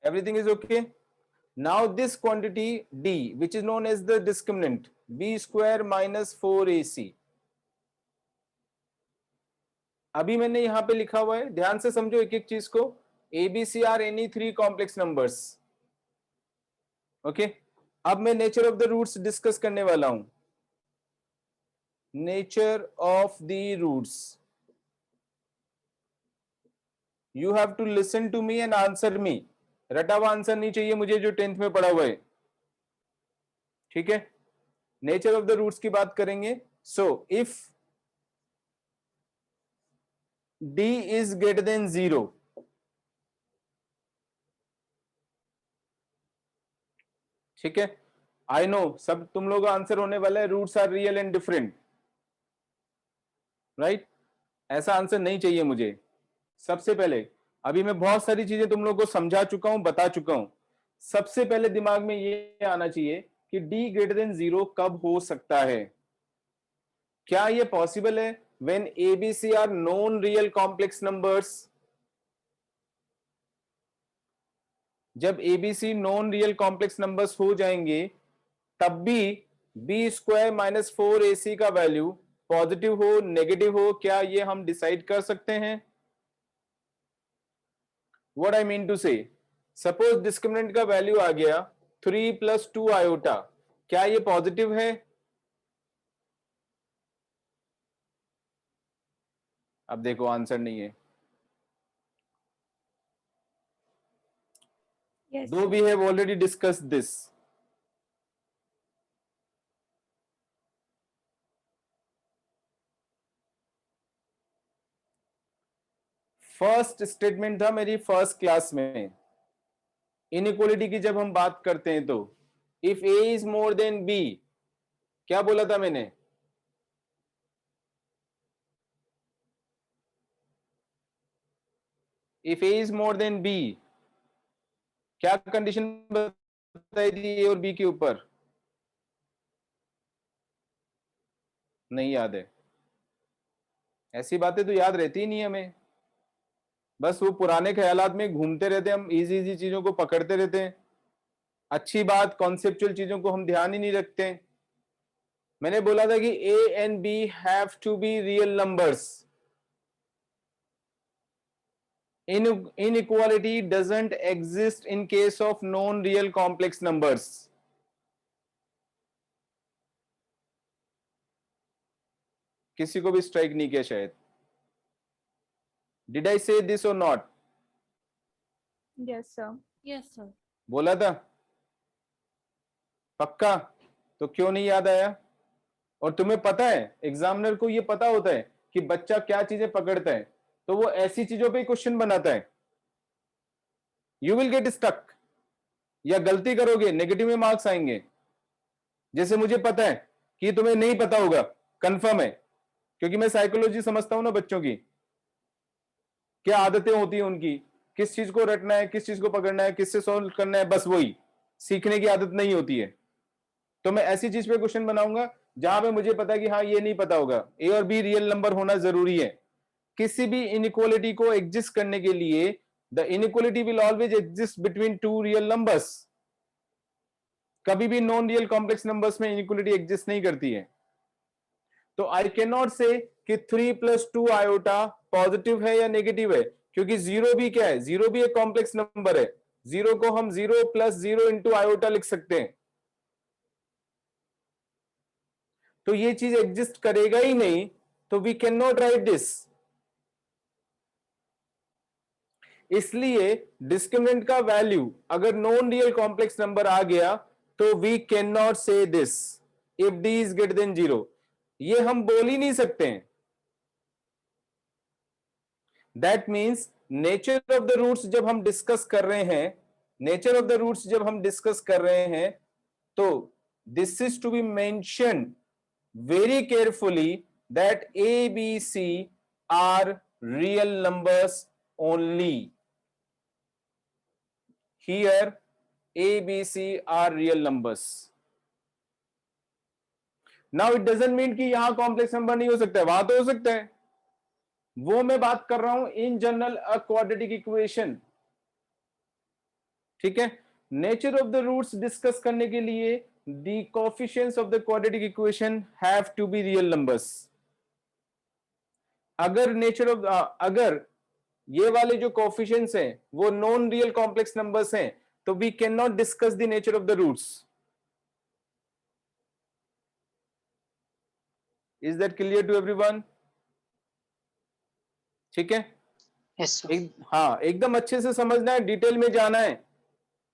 Everything is okay. Now this quantity d, which is known as the discriminant, b square minus 4ac. अभी मैंने यहां पे लिखा हुआ है, ध्यान से समझो एक एक चीज को. ABC are any three complex numbers. Okay, अब मैं nature of the roots discuss करने वाला हूं. Nature of the roots. You have to listen to me and answer me. रटा हुआ आंसर नहीं चाहिए मुझे जो 10th में पढ़ा हुआ है. ठीक है, नेचर ऑफ द रूट्स की बात करेंगे. So if d is greater than 0, ठीक है. आई नो सब तुम लोगों का आंसर होने वाला है roots are real and different, right. ऐसा आंसर नहीं चाहिए मुझे. सबसे पहले अभी मैं बहुत सारी चीजें तुम लोगों को समझा चुका हूं, बता चुका हूं. सबसे पहले दिमाग में ये आना चाहिए कि d ग्रेटर देन 0 कब हो सकता है. क्या ये पॉसिबल है when ABC are known real complex numbers? जब ABC non real complex numbers हो जाएंगे तब भी b स्क्वायर माइनस 4ac का वैल्यू पॉजिटिव हो नेगेटिव हो, क्या ये हम डिसाइड कर सकते हैं? व्हाट आई मीन टू से, सपोज डिस्क्रिमिनेंट का वैल्यू आ गया 3 + 2 आयोटा, क्या ये पॉजिटिव है? अब देखो आंसर नहीं है. Yes, Though we have already discussed this. First statement था मेरी फर्स्ट क्लास में इनइक्वालिटी की. जब हम बात करते हैं तो if a is more than b, क्या बोला था मैंने? If a is more than b, क्या कंडीशन बताई थी a और b के ऊपर? नहीं याद है. ऐसी बातें तो याद रहती ही नहीं हमें, बस वो पुराने ख्यालात में घूमते रहते हैं हम, इजी इजी चीजों को पकड़ते रहते हैं. अच्छी बात कॉन्सेप्चुअल चीजों को हम ध्यान ही नहीं रखते. मैंने बोला था कि a and b have to be real numbers. Inequality doesn't exist in case of non-real complex numbers. किसी को भी स्ट्राइक नहीं किया शायद. Did I say this or not? yes, sir. Yes, sir. बोला था पक्का? तो क्यों नहीं याद आया? और तुम्हें पता है एग्जामिनर को ये पता होता है कि बच्चा क्या चीजें पकड़ता है, तो वो ऐसी चीजों पे क्वेश्चन बनाता है. यू विल गेट स्टक, या गलती करोगे नेगेटिव में मार्क्स आएंगे. जैसे मुझे पता है कि तुम्हें नहीं पता होगा, कंफर्म है, क्योंकि मैं साइकोलॉजी समझता हूं ना बच्चों की, क्या आदतें होती हैं उनकी, किस चीज को रटना है, किस चीज को पकड़ना है, किससे सॉल्व करना है, बस वही सीखने की आदत नहीं होती है. तो मैं ऐसी चीज पे क्वेश्चन बनाऊंगा जहां पे मुझे पता है कि हाँ ये नहीं पता होगा. ए और बी रियल नंबर होना जरूरी है. किसी भी इनइक्वालिटी को एग्जिस्ट करने के लिए the inequality will always exist between two real numbers. कभी भी नॉन रियल कॉम्प्लेक्स नंबर्स में इनइक्वालिटी एग्जिस्ट नहीं करती है. तो आई कैन नॉट से कि 3 + 2 आयोटा पॉजिटिव है या नेगेटिव है, क्योंकि जीरो भी क्या है, जीरो भी एक कॉम्प्लेक्स नंबर है. जीरो को हम 0 + 0 × आयोटा लिख सकते हैं. तो ये चीज एग्जिस्ट करेगा ही नहीं, तो we can not write this. इसलिए डिस्क्रिमिनेंट का वैल्यू अगर नॉन रियल कॉम्प्लेक्स नंबर आ गया तो we can not say this if D is greater than 0. ये हम बोल ही नहीं सकते हैं. That means nature of the roots जब हम डिस्कस कर रहे हैं, नेचर ऑफ द रूट्स जब हम डिस्कस कर रहे हैं, तो this is to be mentioned very carefully that A, B, C are real numbers only. Here A, B, C are real numbers. Now it doesn't mean कि यहां complex number नहीं हो सकता है, वहां तो हो सकता है. वो मैं बात कर रहा हूं in general a quadratic equation. ठीक है। Nature of the roots discuss करने के लिए the coefficients of the quadratic equation have to be real numbers. अगर नेचर ऑफ अगर ये वाले जो कोएफिशिएंट्स हैं वो नॉन रियल कॉम्प्लेक्स नंबर्स हैं, तो we can not discuss the nature of the roots. Is that clear to everyone? ठीक है। Yes sir. हाँ, एकदम अच्छे से समझना है, डिटेल में जाना है,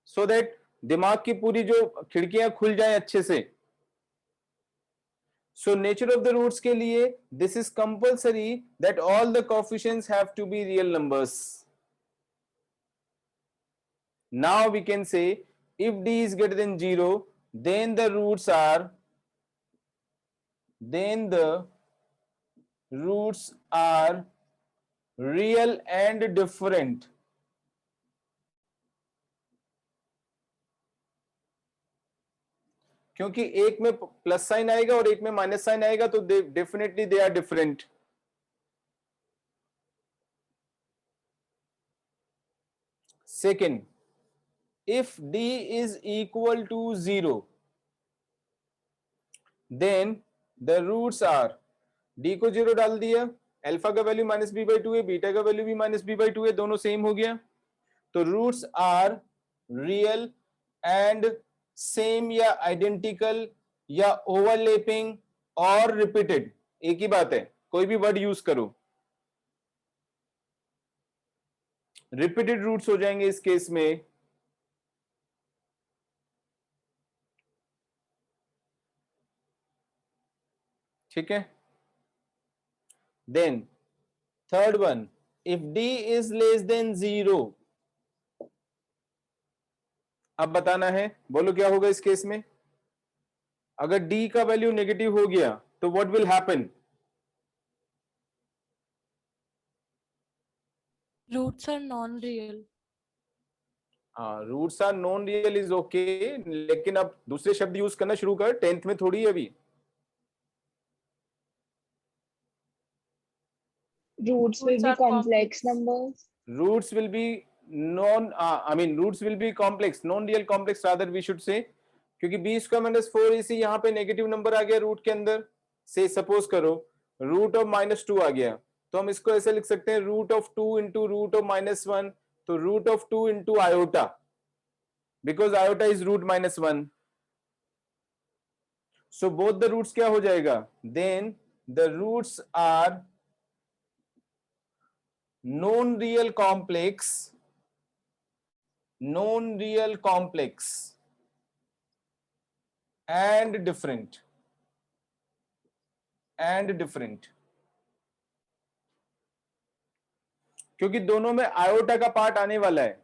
सो दैट दिमाग की पूरी जो खिड़कियां खुल जाएं अच्छे से। So nature of the roots के लिए this is compulsory that all the coefficients have to be real numbers. Now we can say if d is greater than 0, then the roots are real and different. क्योंकि एक में plus sign आएगा और एक में minus sign आएगा, तो definitely they are different. Second, if d is equal to 0, then the roots are, d को 0 डाल दिया, अल्फा का वैल्यू माइनस बी बाई 2 है, बीटा का वैल्यू भी माइनस बी बाई 2 है, दोनों सेम हो गया, तो roots are real and same या आइडेंटिकल या ओवरलैपिंग और रिपीटेड, एक ही बात है, कोई भी वर्ड यूज करो, रिपीटेड रूट्स हो जाएंगे इस केस में। ठीक है। Then third one, if d is less than 0, अब बताना है, बोलो क्या होगा इस केस में। अगर d का वैल्यू नेगेटिव हो गया तो what will happen? Roots are non-real. हाँ, roots are non real is okay, लेकिन अब दूसरे शब्द यूज करना शुरू कर, 10th में थोड़ी है अभी। Roots will Roots be are complex complex. numbers. Roots will be roots will be complex, non-real complex rather we should say, क्योंकि b स्क्वायर माइनस 4ac यहाँ पे नेगेटिव नंबर आ गया रूट के अंदर से, सपोज करो रूट ऑफ -2 आ गया, तो हम इसको ऐसे लिख सकते हैं root of 2 into root of -1, तो root of 2 into iota, because iota is root -1, so both the roots क्या हो जाएगा, then the roots are non-real complex and different क्योंकि दोनों में आयोटा का पार्ट आने वाला है।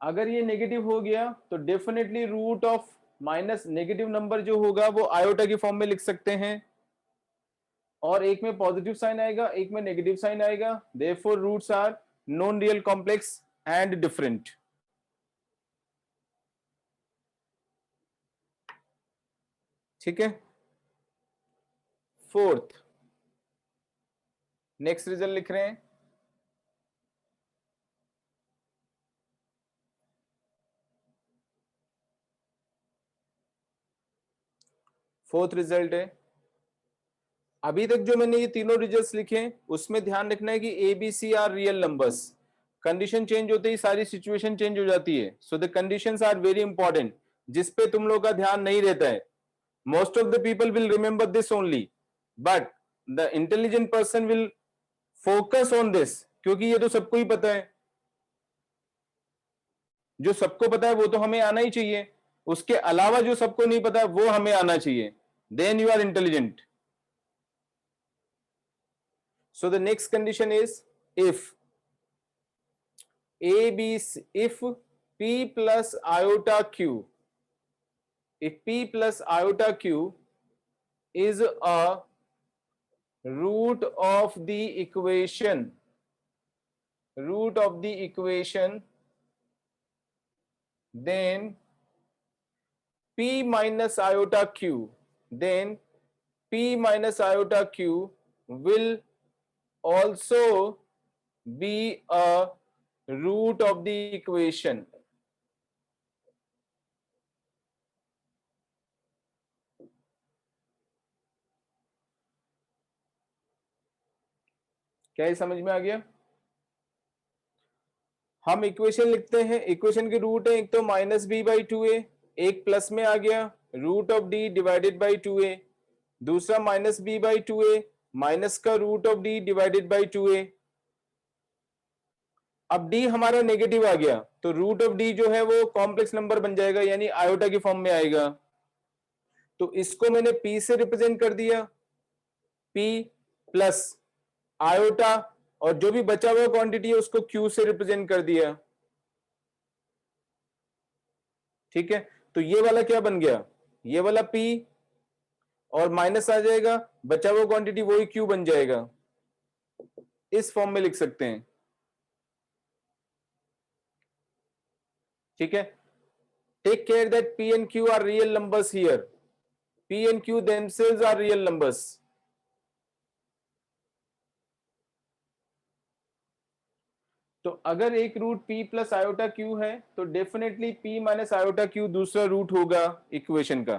अगर ये नेगेटिव हो गया तो definitely root of minus negative number जो होगा वो आयोटा की फॉर्म में लिख सकते हैं, और एक में पॉजिटिव साइन आएगा, एक में नेगेटिव साइन आएगा, therefore roots are non real complex and different. ठीक है। फोर्थ, नेक्स्ट रिजल्ट लिख रहे हैं, फोर्थ रिजल्ट है, अभी तक जो मैंने ये तीनों रिजल्ट्स लिखे उसमें ध्यान रखना है कि A B C are real numbers, condition change होते ही सारी सिचुएशन चेंज हो जाती है, so the conditions are very important, जिस पे तुम लोग का ध्यान नहीं रहता है। Most of the people will remember this only, but the intelligent person will focus on this, क्योंकि ये तो सबको ही पता है, जो सबको पता है वो तो हमें आना ही चाहिए, उसके अलावा जो सबको नहीं पता वो हमें आना चाहिए, then you are intelligent. So the next condition is if if p plus iota q, if p plus iota q is a root of the equation, then p minus iota q, then p minus iota q will also be a root of the equation. क्या ये समझ में आ गया? हम equation लिखते हैं, equation के रूट है एक तो minus B by two A, एक प्लस में आ गया root of D divided by two A, दूसरा minus B by two A minus का root of D divided by two A. अब डी हमारा नेगेटिव आ गया तो रूट ऑफ डी जो है वो कॉम्प्लेक्स नंबर बन जाएगा, यानी आयोटा की फॉर्म में आएगा। तो इसको मैंने पी से रिप्रेजेंट कर दिया, पी प्लस आयोटा, और जो भी बचा हुआ क्वांटिटी है उसको क्यू से रिप्रेजेंट कर दिया। ठीक है, तो ये वाला क्या बन गया, ये वाला पी और माइनस आ जाएगा, बचा हुआ क्वांटिटी वही क्यू बन जाएगा। इस फॉर्म में लिख सकते हैं। ठीक है, take care that P and Q are real numbers here, P and Q themselves are real numbers. तो अगर एक root p plus iota q है तो definitely p minus iota q दूसरा रूट होगा इक्वेशन का।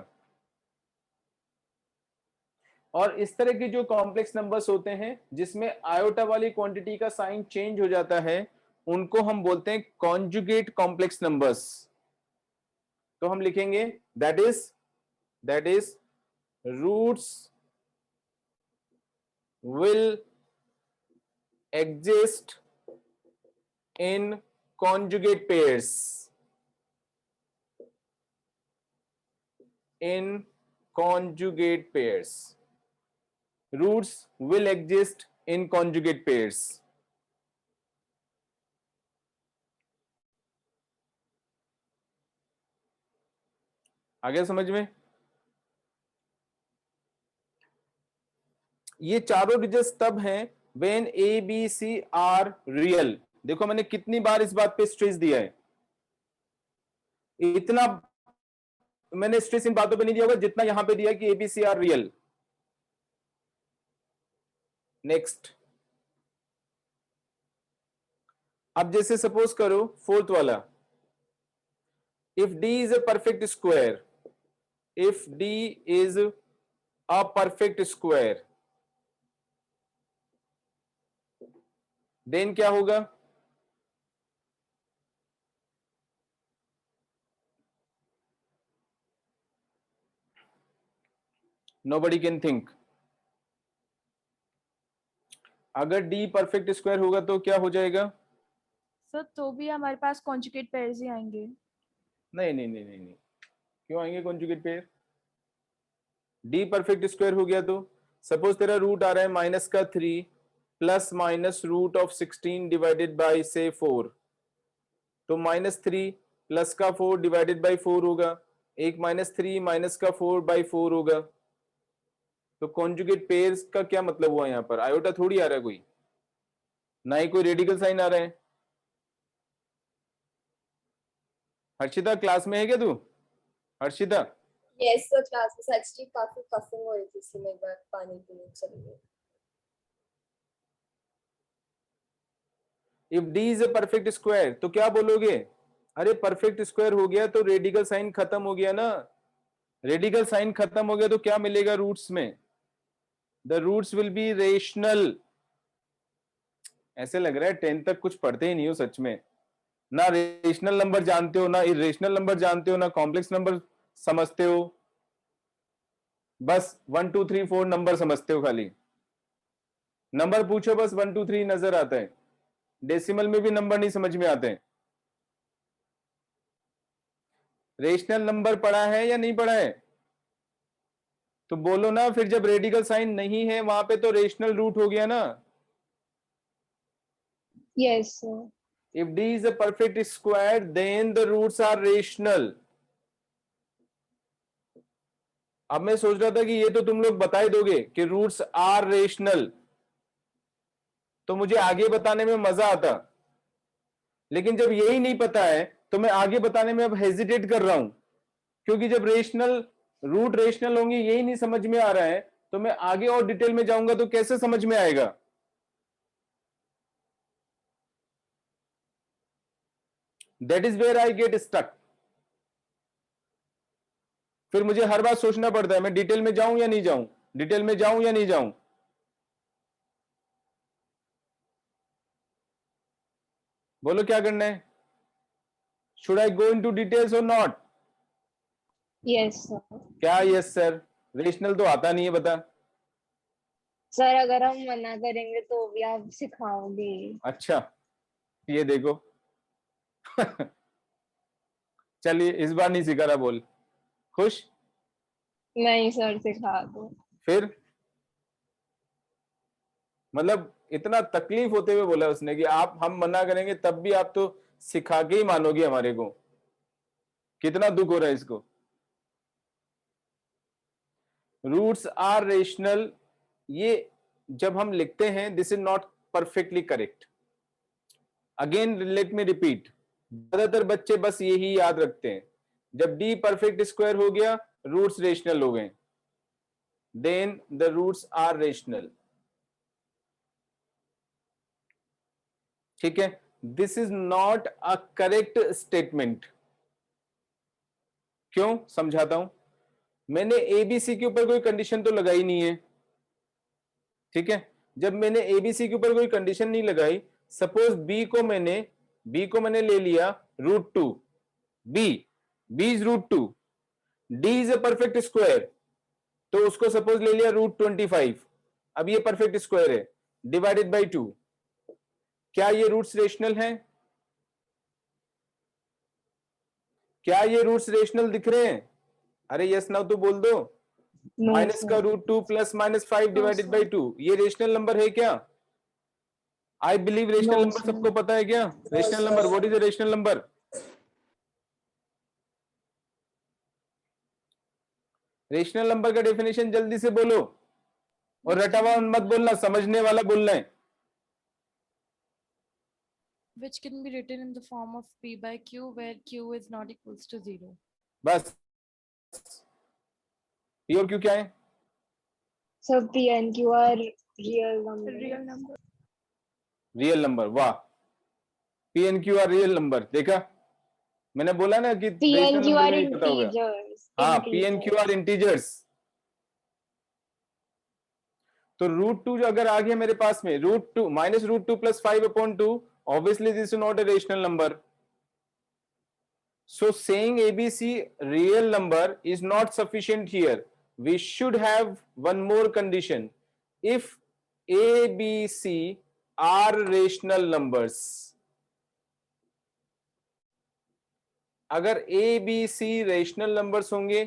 और इस तरह के जो कॉम्प्लेक्स नंबर्स होते हैं जिसमें आयोटा वाली क्वांटिटी का साइन चेंज हो जाता है उनको हम बोलते हैं कॉन्जुगेट कॉम्प्लेक्स नंबर्स। तो हम लिखेंगे that is roots will exist in conjugate pairs, in conjugate pairs, roots will exist in conjugate pairs। आ गया समझ में? ये चारों डिजिट्स तब हैं when a b c are real। देखो मैंने कितनी बार इस बात पे स्ट्रेस दिया है, इतना मैंने स्ट्रेस इन बातों पे नहीं दिया होगा जितना यहां पे दिया कि A B C are real. Next, अब जैसे सपोज करो फोर्थ वाला, if D is a perfect square, if D is a perfect square then क्या होगा? Nobody can think. अगर डी परफेक्ट स्क्वायर होगा तो क्या हो जाएगा? सर तो भी हमारे पास कॉन्जुगेट पेयर्स ही आएंगे। नहीं नहीं नहीं नहीं नहीं, क्यों आएंगे conjugate pair? D perfect square हो गया तो सपोज तेरा रूट आ रहा है माइनस का 3 plus minus root of 16 divided by से 4, तो -3 प्लस का 4 डिवाइडेड बाई 4 होगा, एक -3 माइनस का 4 बाई 4 होगा। तो कॉन्जुगेट पेयर्स का क्या मतलब हुआ? यहां पर आयोटा थोड़ी आ रहा है कोई, ना ही कोई रेडिकल साइन आ रहा है। हर्षिता क्लास में है क्या तू? हर्षिता यस सर, क्लास में एक्चुअली काफी कफिंग हो रही थी इसलिए मैं एक बार पानी पीने चली गई। If D is a perfect square तो क्या बोलोगे? अरे परफेक्ट स्क्वायर हो गया तो रेडिकल साइन खत्म हो गया ना, रेडिकल साइन खत्म हो गया तो क्या मिलेगा रूट्स में? The roots will be rational. ऐसे लग रहा है 10 तक कुछ पढ़ते ही नहीं हो सच में, ना रेशनल नंबर जानते हो, ना इरेशनल नंबर जानते हो, ना कॉम्प्लेक्स नंबर समझते हो, बस 1 2 3 4 नंबर समझते हो। खाली नंबर पूछो बस 1 2 3 नजर आता है, डेसिमल में भी नंबर नहीं समझ में आते हैं। रेशनल नंबर पढ़ा है या नहीं पढ़ा है? तो बोलो ना फिर, जब रेडिकल साइन नहीं है वहां पे तो रेशनल रूट हो गया ना। Yes sir. If D is a perfect square, then the roots are rational। अब मैं सोच रहा था कि ये तो तुम लोग बता ही दोगे कि रूट्स आर रेशनल, तो मुझे आगे बताने में मजा आता, लेकिन जब यही नहीं पता है तो मैं आगे बताने में अब हेजिटेट कर रहा हूं, क्योंकि जब रेशनल रूट रेशनल होंगे यही नहीं समझ में आ रहा है तो मैं आगे और डिटेल में जाऊंगा तो कैसे समझ में आएगा? That is where I get stuck. फिर मुझे हर बार सोचना पड़ता है मैं डिटेल में जाऊं या नहीं जाऊं, डिटेल में जाऊं या नहीं जाऊं। बोलो क्या करना है? Should I go into details और नॉट? Yes, sir. क्या यस सर? रेशनल तो आता नहीं है, बता। सर अगर हम मना करेंगे तो भी आप सिखाओगे? अच्छा, ये देखो। चलिए इस बार नहीं सिखा रहा, बोल। खुश? नहीं सर, सिखा दो। फिर मतलब इतना तकलीफ होते हुए बोला उसने कि आप, हम मना करेंगे तब भी आप तो सिखा के ही मानोगे हमारे को। कितना दुख हो रहा है इसको। रूट्स आर रेशनल, ये जब हम लिखते हैं, this is not perfectly correct. Again let me repeat, ज्यादातर बच्चे बस यही याद रखते हैं, जब डी परफेक्ट स्क्वायर हो गया रूट्स रेशनल हो गए, then the roots are rational. ठीक है, this is not a correct statement. क्यों, समझाता हूं। मैंने एबीसी के ऊपर कोई कंडीशन तो लगाई नहीं है, ठीक है। जब मैंने एबीसी के ऊपर कोई कंडीशन नहीं लगाई, सपोज बी को मैंने ले लिया √2, b is √2, d is a perfect square, तो उसको सपोज ले लिया √25। अब ये परफेक्ट स्क्वायर है, डिवाइडेड बाई 2। क्या ये रूट्स रेशनल है? क्या ये रूट्स रेशनल दिख रहे हैं? अरे यस नाउ तो बोल दो। No, माइनस का sir. √2 plus -5 No, divided by sir. 2, ये रेशनल नंबर है क्या? I believe rational No, number sir. सबको पता है क्या? Rational number, what is a rational number? Rational number का डेफिनेशन जल्दी से बोलो, और Which रटा हुआ मत बोलना, समझने वाला बोलना है। which can be written in the form of P by Q, where Q is not equals to 0. बस, पी और क्यू क्या है? So P and Q are real numbers. Real number. Real number, वाह। P N Q are real number, देखा मैंने बोला ना कि P rational and Q number are का ही पता होगा। integers. हाँ, P N Q R integers. तो √2 जो अगर आ गया मेरे पास में, √2 minus √2 plus 5/2, obviously this is not a rational number. So saying ABC real number is not sufficient here. We should have one more condition. If ABC are rational numbers, अगर ABC rational numbers होंगे,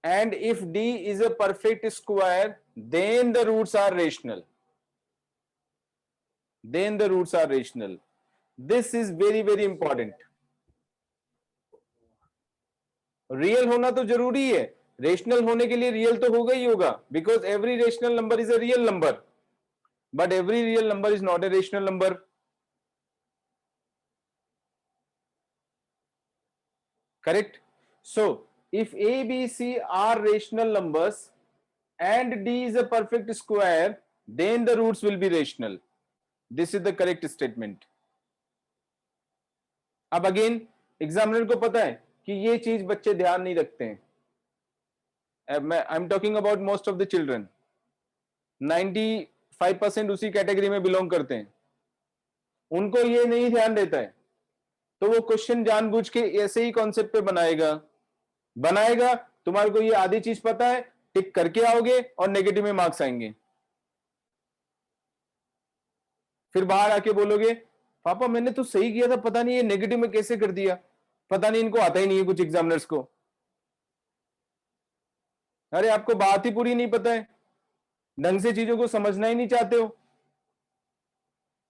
and if D is a perfect square, then the roots are rational. Then the roots are rational. This is very very important. Real होना तो जरूरी है, rational होने के लिए real तो होगा ही होगा, because every rational number is a real number, but every real number is not a rational number. Correct? So if a B C are rational numbers and D is a perfect square, then the roots will be rational. This is the correct statement. अब again examiner को पता है कि ये चीज बच्चे ध्यान नहीं रखते हैं। I am talking about most of the children, 95% उसी कैटेगरी में बिलोंग करते हैं, उनको ये नहीं ध्यान रहता है, तो वो क्वेश्चन जानबूझ के ऐसे ही कॉन्सेप्ट पे बनाएगा। तुम्हारे को ये आधी चीज पता है, टिक करके आओगे और नेगेटिव में मार्क्स आएंगे। फिर बाहर आके बोलोगे पापा मैंने तो सही किया था, पता नहीं ये नेगेटिव में कैसे कर दिया, पता नहीं इनको आता ही नहीं है कुछ एग्जामिनर्स को। अरे आपको बात ही पूरी नहीं पता है, ढंग से चीजों को समझना ही नहीं चाहते हो,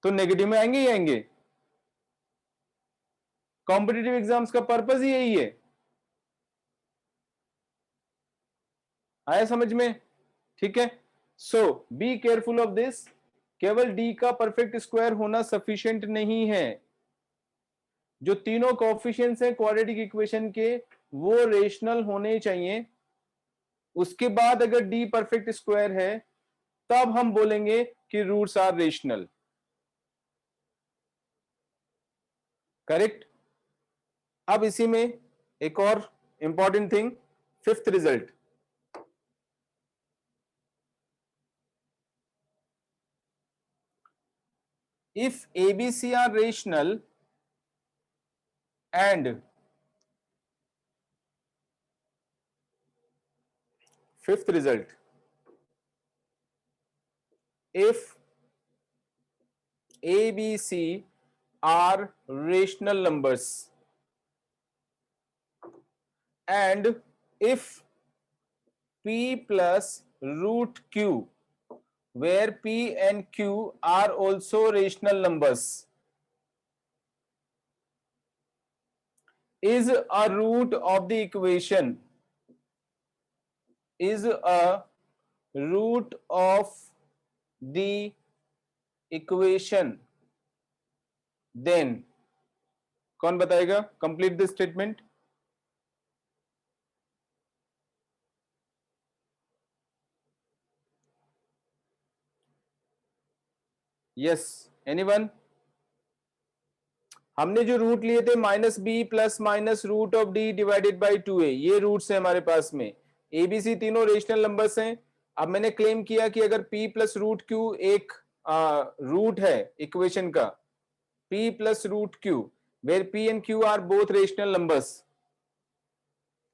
तो नेगेटिव में आएंगे ही आएंगे। कॉम्पिटिटिव एग्जाम्स का पर्पस ही यही है। आया समझ में? ठीक है, सो बी केयरफुल ऑफ दिस। केवल डी का परफेक्ट स्क्वायर होना सफिशिएंट नहीं है, जो तीनों कोएफिशिएंट्स हैं क्वाड्रेटिक इक्वेशन के वो रेशनल होने चाहिए। उसके बाद अगर डी परफेक्ट स्क्वायर है तब हम बोलेंगे कि रूट्स आर रेशनल। करेक्ट? अब इसी में एक और important thing, fifth result. if ABC are rational and fifth result, if ABC are rational numbers and if P plus root Q, where P and Q are also rational numbers, is a root of the equation, is a root of the equation, then कौन बताएगा? Complete this statement. Yes, anyone? हमने जो root लिए थे -b plus minus root of d divided by 2a, ये roots हैं हमारे पास में. एबीसी तीनों रेशनल नंबर्स हैं. अब मैंने क्लेम किया कि अगर p प्लस रूट क्यू एक रूट है इक्वेशन का, p plus root q where p and q are both rational numbers.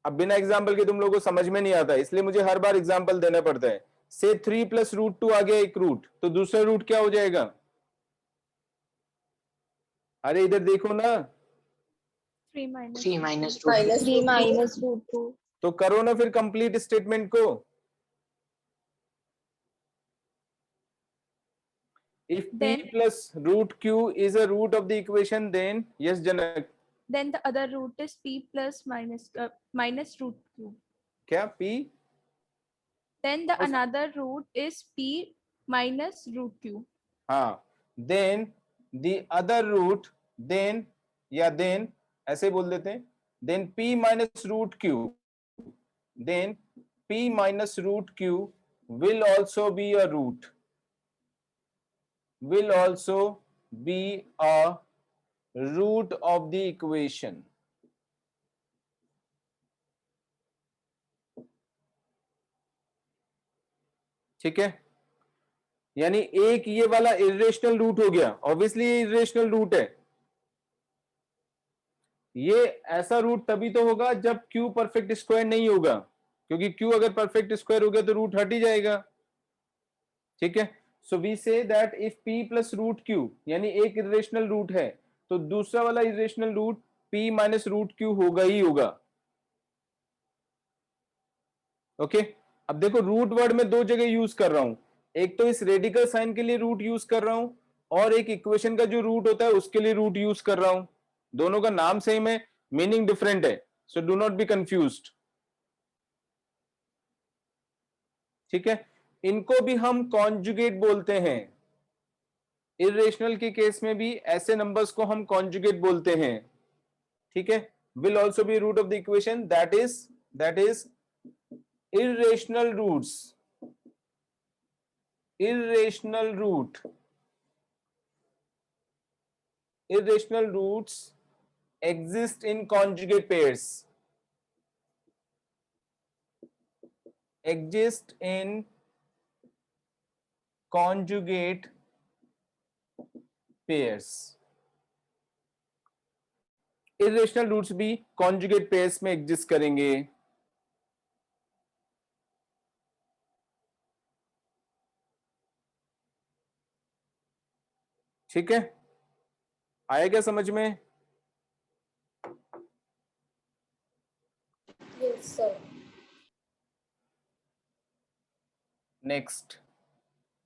अब बिना एग्जाम्पल के तुम लोगों को समझ में नहीं आता, इसलिए मुझे हर बार एग्जाम्पल देना पड़ता है. से 3 प्लस रूट 2 आ गया एक रूट, तो दूसरा रूट क्या हो जाएगा? अरे इधर देखो ना, 3 minus 3 root minus two. root 3 minus root 2. तो करो ना फिर कंप्लीट स्टेटमेंट को. If p Then- plus root q is a root of the equation, then yes, Janak. Then the other root is p plus minus root q. क्या p? Then the another root is p minus root q. हाँ. Then the other root, then या then ऐसे बोल देते हैं. Then p minus root q. Then p minus root q will also be a root. Will also be a root of the equation. ठीक है, यानी एक ये वाला इरेशनल रूट हो गया. ऑब्वियसली ये इरेशनल रूट है. ये ऐसा रूट तभी तो होगा जब q परफेक्ट स्क्वायर नहीं होगा, क्योंकि q अगर परफेक्ट स्क्वायर हो गया तो रूट हट ही जाएगा. ठीक है, so we say that if p plus root q, यानी एक इरेशनल रूट है तो दूसरा वाला irrational root p minus root q होगा ही होगा. ओके, अब देखो रूट वर्ड में दो जगह यूज कर रहा हूं. एक तो इस रेडिकल साइन के लिए रूट यूज कर रहा हूं, और एक इक्वेशन का जो रूट होता है उसके लिए रूट यूज कर रहा हूं. दोनों का नाम सेम है, मीनिंग डिफरेंट है, so do not be confused. ठीक है, इनको भी हम कॉन्जुगेट बोलते हैं. इरेशनल के केस में भी ऐसे नंबर्स को हम कॉन्जुगेट बोलते हैं. ठीक है, will also be root of the equation, that is irrational roots. Irrational roots exist in conjugate pairs. Exist in conjugate pairs. Irrational roots भी conjugate pairs में exist करेंगे. ठीक है, आया क्या समझ में? Yes, sir. नेक्स्ट,